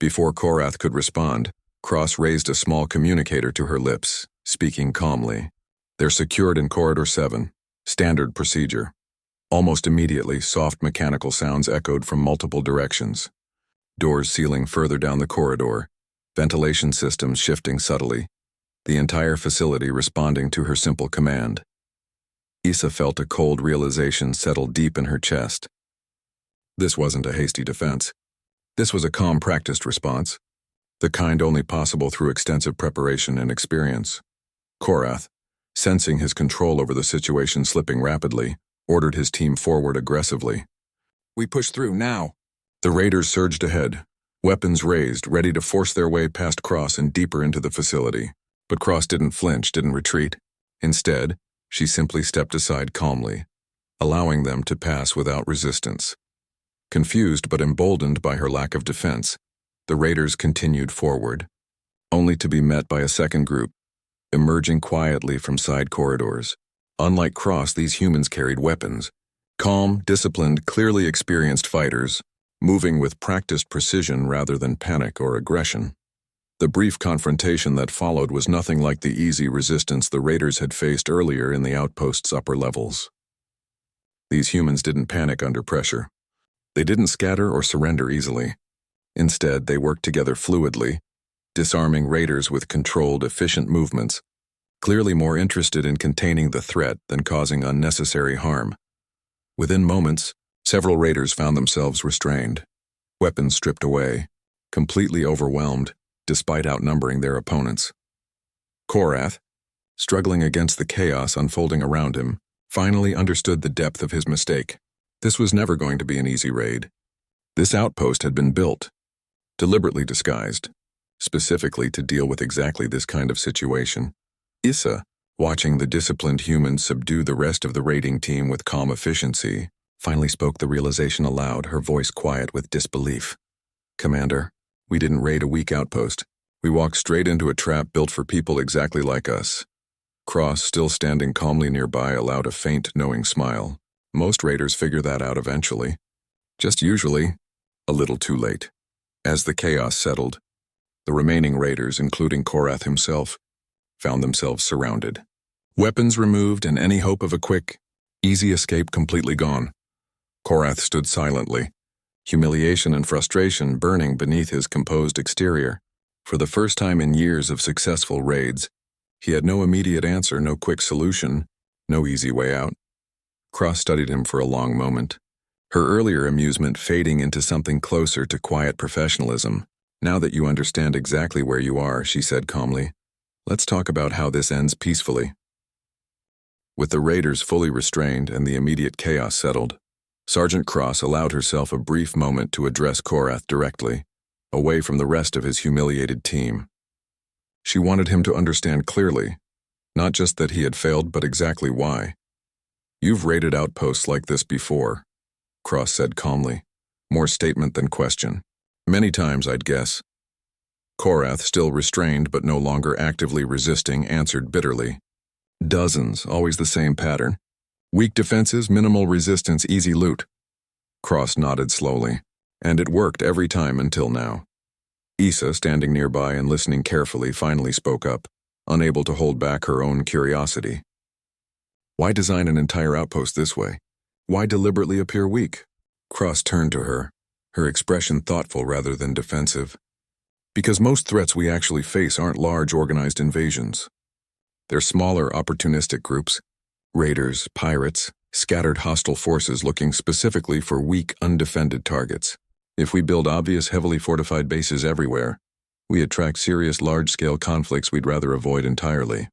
Before Korrath could respond, Cross raised a small communicator to her lips, speaking calmly. "They're secured in Corridor 7. Standard procedure." Almost immediately, soft mechanical sounds echoed from multiple directions. Doors sealing further down the corridor, ventilation systems shifting subtly, the entire facility responding to her simple command. Issa felt a cold realization settle deep in her chest. This wasn't a hasty defense. This was a calm, practiced response, the kind only possible through extensive preparation and experience. Korrath, sensing his control over the situation slipping rapidly, ordered his team forward aggressively. "We push through, now!" The raiders surged ahead, weapons raised, ready to force their way past Cross and deeper into the facility. But Cross didn't flinch, didn't retreat. Instead, she simply stepped aside calmly, allowing them to pass without resistance. Confused but emboldened by her lack of defense, the raiders continued forward, only to be met by a second group, emerging quietly from side corridors. Unlike Cross, these humans carried weapons. Calm, disciplined, clearly experienced fighters, moving with practiced precision rather than panic or aggression. The brief confrontation that followed was nothing like the easy resistance the raiders had faced earlier in the outpost's upper levels. These humans didn't panic under pressure. They didn't scatter or surrender easily. Instead, they worked together fluidly, disarming raiders with controlled, efficient movements, clearly more interested in containing the threat than causing unnecessary harm. Within moments, several raiders found themselves restrained, weapons stripped away, completely overwhelmed, despite outnumbering their opponents. Korrath, struggling against the chaos unfolding around him, finally understood the depth of his mistake. This was never going to be an easy raid. This outpost had been built, deliberately disguised, specifically to deal with exactly this kind of situation. Issa, watching the disciplined humans subdue the rest of the raiding team with calm efficiency, finally spoke the realization aloud, her voice quiet with disbelief. "Commander, we didn't raid a weak outpost. We walked straight into a trap built for people exactly like us." Cross, still standing calmly nearby, allowed a faint, knowing smile. Most raiders figure that out eventually. Just usually, a little too late. As the chaos settled, the remaining raiders, including Korrath himself, found themselves surrounded. Weapons removed and any hope of a quick, easy escape completely gone. Korrath stood silently, humiliation and frustration burning beneath his composed exterior. For the first time in years of successful raids, he had no immediate answer, no quick solution, no easy way out. Cross studied him for a long moment, her earlier amusement fading into something closer to quiet professionalism. "Now that you understand exactly where you are," she said calmly, "let's talk about how this ends peacefully." With the raiders fully restrained and the immediate chaos settled, Sergeant Cross allowed herself a brief moment to address Korrath directly, away from the rest of his humiliated team. She wanted him to understand clearly, not just that he had failed, but exactly why. "You've raided outposts like this before," Cross said calmly, more statement than question. "Many times, I'd guess." Korrath, still restrained but no longer actively resisting, answered bitterly. "Dozens, always the same pattern. Weak defenses, minimal resistance, easy loot." Cross nodded slowly, and it worked every time until now. Issa, standing nearby and listening carefully, finally spoke up, unable to hold back her own curiosity. "Why design an entire outpost this way? Why deliberately appear weak?" Cross turned to her, her expression thoughtful rather than defensive. "Because most threats we actually face aren't large organized invasions. They're smaller opportunistic groups, raiders, pirates, scattered hostile forces looking specifically for weak, undefended targets. If we build obvious, heavily fortified bases everywhere, we attract serious large-scale conflicts we'd rather avoid entirely.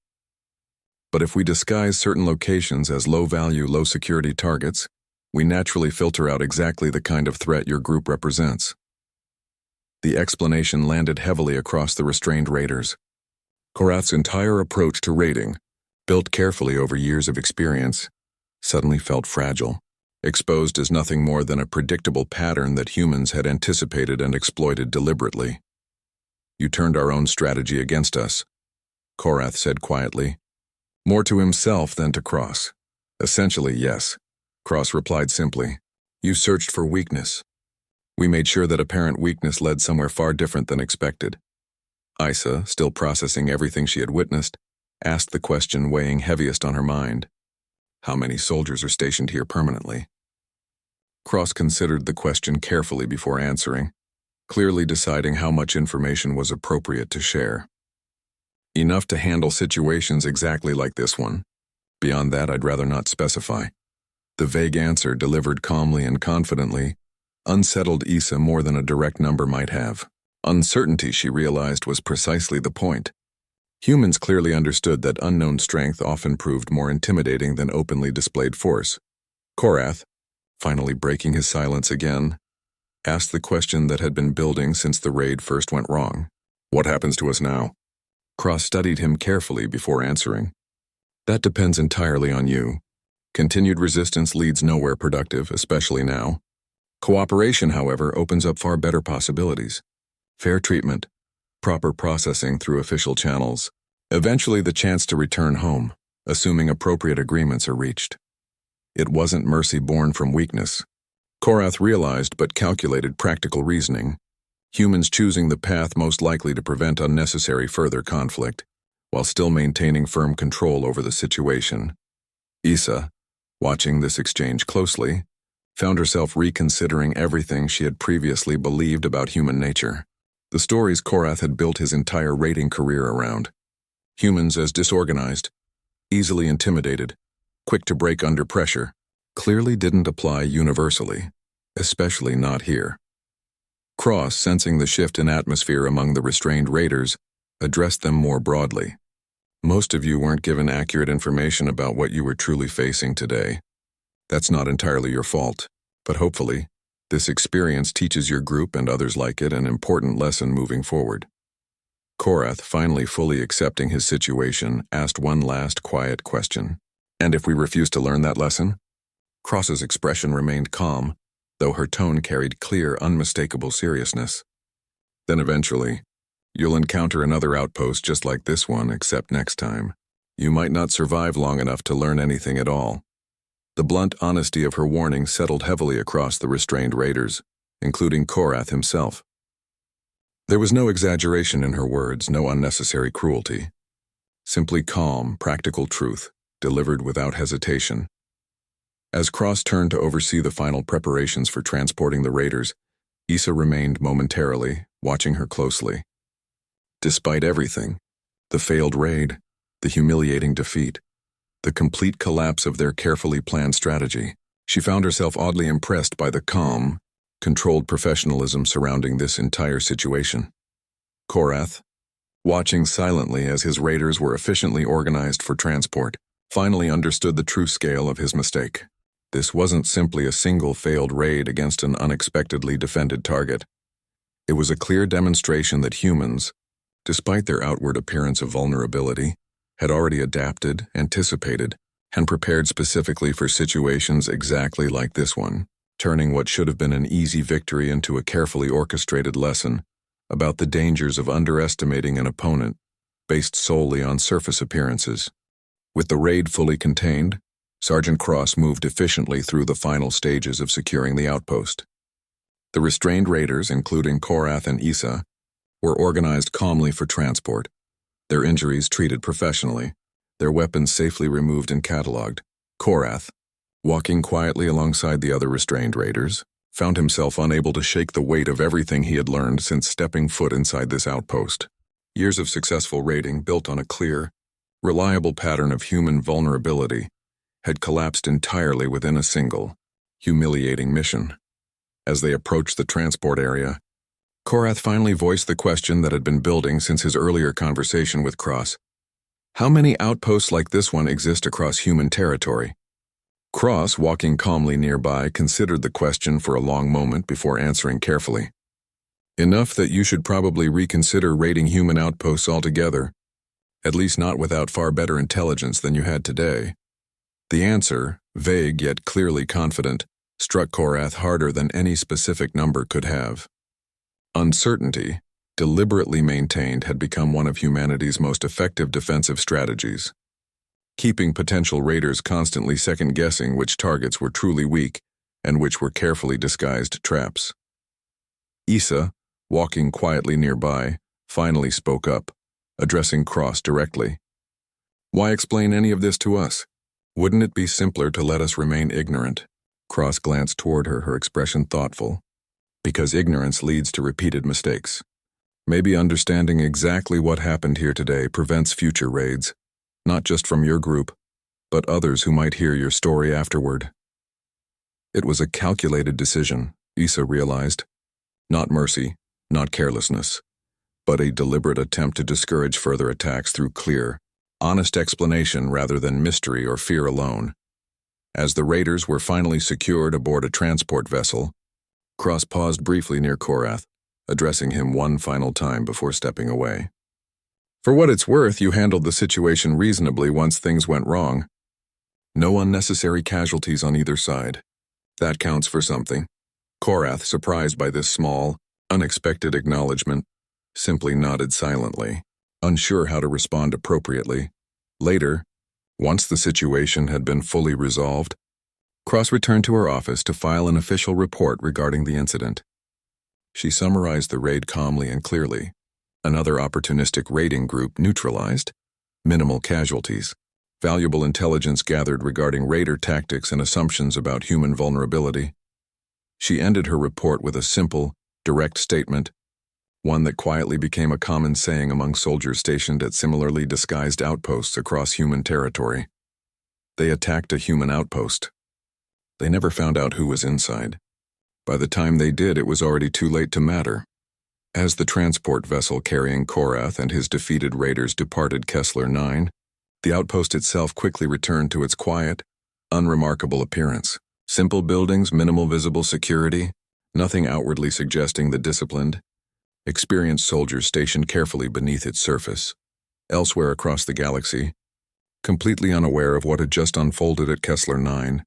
But if we disguise certain locations as low-value, low-security targets, we naturally filter out exactly the kind of threat your group represents." The explanation landed heavily across the restrained raiders. Korrath's entire approach to raiding, built carefully over years of experience, suddenly felt fragile, exposed as nothing more than a predictable pattern that humans had anticipated and exploited deliberately. "You turned our own strategy against us," Korrath said quietly, more to himself than to Cross. "Essentially, yes," Cross replied simply. "You searched for weakness. We made sure that apparent weakness led somewhere far different than expected. Isa, still processing everything she had witnessed, asked the question weighing heaviest on her mind. How many soldiers are stationed here permanently? Cross considered the question carefully before answering, clearly deciding how much information was appropriate to share. Enough to handle situations exactly like this one. Beyond that, I'd rather not specify. The vague answer, delivered calmly and confidently, unsettled Isa more than a direct number might have. Uncertainty, she realized, was precisely the point. Humans clearly understood that unknown strength often proved more intimidating than openly displayed force. Korrath, finally breaking his silence again, asked the question that had been building since the raid first went wrong. What happens to us now? Cross studied him carefully before answering. That depends entirely on you. Continued resistance leads nowhere productive, especially now. Cooperation, however, opens up far better possibilities. Fair treatment, proper processing through official channels, eventually the chance to return home, assuming appropriate agreements are reached. It wasn't mercy born from weakness. Korrath realized but calculated practical reasoning, humans choosing the path most likely to prevent unnecessary further conflict, while still maintaining firm control over the situation. Isa, watching this exchange closely, found herself reconsidering everything she had previously believed about human nature. The stories Korrath had built his entire raiding career around. Humans as disorganized, easily intimidated, quick to break under pressure, clearly didn't apply universally, especially not here. Cross, sensing the shift in atmosphere among the restrained raiders, addressed them more broadly. Most of you weren't given accurate information about what you were truly facing today. That's not entirely your fault, but hopefully, this experience teaches your group and others like it an important lesson moving forward. Korrath, finally fully accepting his situation, asked one last quiet question. And if we refuse to learn that lesson? Cross's expression remained calm, though her tone carried clear, unmistakable seriousness. Then eventually, you'll encounter another outpost just like this one, except next time. You might not survive long enough to learn anything at all. The blunt honesty of her warning settled heavily across the restrained raiders, including Korrath himself. There was no exaggeration in her words, no unnecessary cruelty. Simply calm, practical truth, delivered without hesitation. As Cross turned to oversee the final preparations for transporting the raiders, Isa remained momentarily, watching her closely. Despite everything, the failed raid, the humiliating defeat, the complete collapse of their carefully planned strategy, she found herself oddly impressed by the calm, controlled professionalism surrounding this entire situation. Korrath, watching silently as his raiders were efficiently organized for transport, finally understood the true scale of his mistake. This wasn't simply a single failed raid against an unexpectedly defended target. It was a clear demonstration that humans, despite their outward appearance of vulnerability, had already adapted, anticipated, and prepared specifically for situations exactly like this one, turning what should have been an easy victory into a carefully orchestrated lesson about the dangers of underestimating an opponent based solely on surface appearances. With the raid fully contained, Sergeant Cross moved efficiently through the final stages of securing the outpost. The restrained raiders, including Korrath and Isa, were organized calmly for transport, their injuries treated professionally, their weapons safely removed and catalogued. Korrath, walking quietly alongside the other restrained raiders, found himself unable to shake the weight of everything he had learned since stepping foot inside this outpost. Years of successful raiding built on a clear, reliable pattern of human vulnerability had collapsed entirely within a single, humiliating mission. As they approached the transport area, Korrath finally voiced the question that had been building since his earlier conversation with Cross. How many outposts like this one exist across human territory? Cross, walking calmly nearby, considered the question for a long moment before answering carefully. Enough that you should probably reconsider raiding human outposts altogether, at least not without far better intelligence than you had today. The answer, vague yet clearly confident, struck Korrath harder than any specific number could have. Uncertainty, deliberately maintained, had become one of humanity's most effective defensive strategies, keeping potential raiders constantly second-guessing which targets were truly weak and which were carefully disguised traps. Issa, walking quietly nearby, finally spoke up, addressing Cross directly. "Why explain any of this to us? Wouldn't it be simpler to let us remain ignorant?" Cross glanced toward her, her expression thoughtful. "Because ignorance leads to repeated mistakes. Maybe understanding exactly what happened here today prevents future raids, not just from your group, but others who might hear your story afterward." It was a calculated decision, Issa realized. Not mercy, not carelessness, but a deliberate attempt to discourage further attacks through clear, honest explanation rather than mystery or fear alone. As the raiders were finally secured aboard a transport vessel, Cross paused briefly near Korrath, addressing him one final time before stepping away. "For what it's worth, you handled the situation reasonably once things went wrong. No unnecessary casualties on either side. That counts for something." Korrath, surprised by this small, unexpected acknowledgement, simply nodded silently, unsure how to respond appropriately. Later, once the situation had been fully resolved, Cross returned to her office to file an official report regarding the incident. She summarized the raid calmly and clearly. Another opportunistic raiding group neutralized, minimal casualties, valuable intelligence gathered regarding raider tactics and assumptions about human vulnerability. She ended her report with a simple, direct statement, one that quietly became a common saying among soldiers stationed at similarly disguised outposts across human territory. They attacked a human outpost. They never found out who was inside. By the time they did, it was already too late to matter. As the transport vessel carrying Korrath and his defeated raiders departed Kessler 9, the outpost itself quickly returned to its quiet, unremarkable appearance. Simple buildings, minimal visible security, nothing outwardly suggesting the disciplined, experienced soldiers stationed carefully beneath its surface. Elsewhere across the galaxy, completely unaware of what had just unfolded at Kessler 9,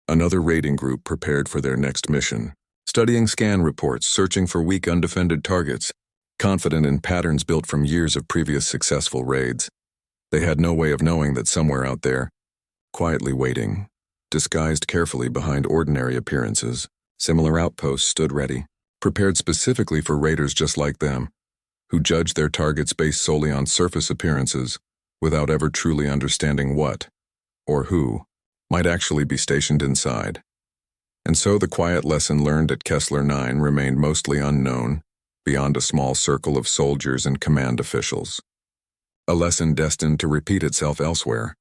another raiding group prepared for their next mission, studying scan reports, searching for weak undefended targets, confident in patterns built from years of previous successful raids. They had no way of knowing that somewhere out there, quietly waiting, disguised carefully behind ordinary appearances, similar outposts stood ready, prepared specifically for raiders just like them, who judged their targets based solely on surface appearances, without ever truly understanding what, or who, might actually be stationed inside. And so the quiet lesson learned at Kessler 9 remained mostly unknown, beyond a small circle of soldiers and command officials. A lesson destined to repeat itself elsewhere,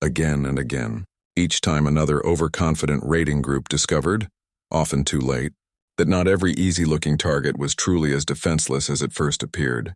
again and again. Each time another overconfident raiding group discovered, often too late, that not every easy-looking target was truly as defenseless as it first appeared.